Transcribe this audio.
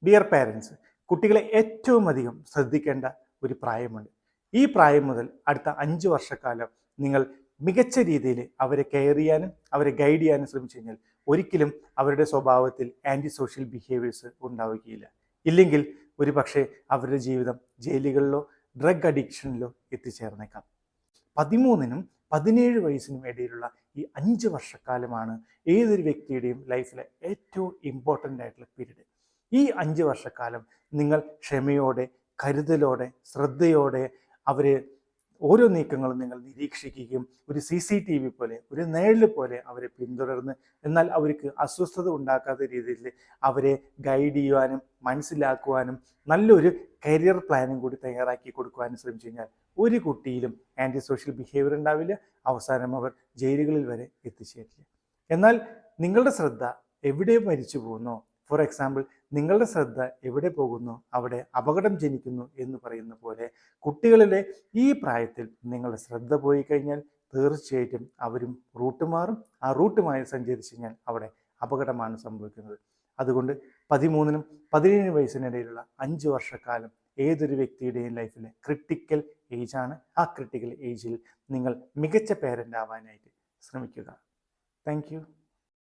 Dear parents, കുട്ടികളെ ഏറ്റവും അധികം ശ്രദ്ധിക്കേണ്ട ഒരു പ്രായമുണ്ട്. ഈ പ്രായം മുതൽ അടുത്ത 5 വർഷക്കാലം നിങ്ങൾ മികച്ച രീതിയിൽ അവരെ കെയർ ചെയ്യാനും അവരെ ഗൈഡ് ചെയ്യാനും ശ്രമിച്ചു കഴിഞ്ഞാൽ ഒരിക്കലും അവരുടെ സ്വഭാവത്തിൽ ആൻറ്റി സോഷ്യൽ ബിഹേവിയേഴ്സ് ഉണ്ടാവുകയില്ല. ഇല്ലെങ്കിൽ ഒരു പക്ഷേ അവരുടെ ജീവിതം ജയിലുകളിലോ ഡ്രഗ് അഡിക്ഷനിലോ എത്തിച്ചേർന്നേക്കാം. 13നും 17 വയസ്സിനും ഇടയിലുള്ള ഈ 5 വർഷക്കാലമാണ് ഏതൊരു വ്യക്തിയുടെയും ലൈഫിലെ ഏറ്റവും ഇമ്പോർട്ടൻ്റ് ആയിട്ടുള്ള പീരീഡ്. ഈ 5 വർഷക്കാലം നിങ്ങൾ ക്ഷമയോടെ, കരുതലോടെ, ശ്രദ്ധയോടെ അവരെ ഓരോ നീക്കങ്ങളും നിങ്ങൾ നിരീക്ഷിക്കുകയും ഒരു CCTV പോലെ, ഒരു നിഴൽ പോലെ അവരെ പിന്തുടർന്ന്, എന്നാൽ അവർക്ക് അസ്വസ്ഥത ഉണ്ടാക്കാത്ത രീതിയിൽ അവരെ ഗൈഡ് ചെയ്യുവാനും മനസ്സിലാക്കുവാനും നല്ലൊരു കരിയർ പ്ലാനും കൂടി തയ്യാറാക്കി കൊടുക്കുവാനും ശ്രമിച്ചു കഴിഞ്ഞാൽ ഒരു കുട്ടിയിലും ആൻറ്റി സോഷ്യൽ ബിഹേവിയർ ഉണ്ടാവില്ല. അവസാനം അവർ ജയിലുകളിൽ വരെ എത്തിച്ചേരില്ല. എന്നാൽ നിങ്ങളുടെ ശ്രദ്ധ എവിടെ മരിച്ചു പോകുന്നോ, ഫോർ എക്സാമ്പിൾ നിങ്ങളുടെ ശ്രദ്ധ എവിടെ പോകുന്നു അവിടെ അപകടം ജനിക്കുന്നു എന്ന് പറയുന്ന പോലെ കുട്ടികളിലെ ഈ പ്രായത്തിൽ നിങ്ങളുടെ ശ്രദ്ധ പോയി കഴിഞ്ഞാൽ തീർച്ചയായിട്ടും അവരും റൂട്ട് മാറും. ആ റൂട്ടുമായി സഞ്ചരിച്ചു കഴിഞ്ഞാൽ അവിടെ അപകടമാണ് സംഭവിക്കുന്നത്. അതുകൊണ്ട് 13നും 17 വയസ്സിനിടയിലുള്ള 5 വർഷക്കാലം ഏതൊരു വ്യക്തിയുടെയും ലൈഫിലെ ക്രിട്ടിക്കൽ ഏജാണ്. ആ ക്രിട്ടിക്കൽ ഏജിൽ നിങ്ങൾ മികച്ച പേരൻ്റ് ആവാനായിട്ട് ശ്രമിക്കുക. Thank you.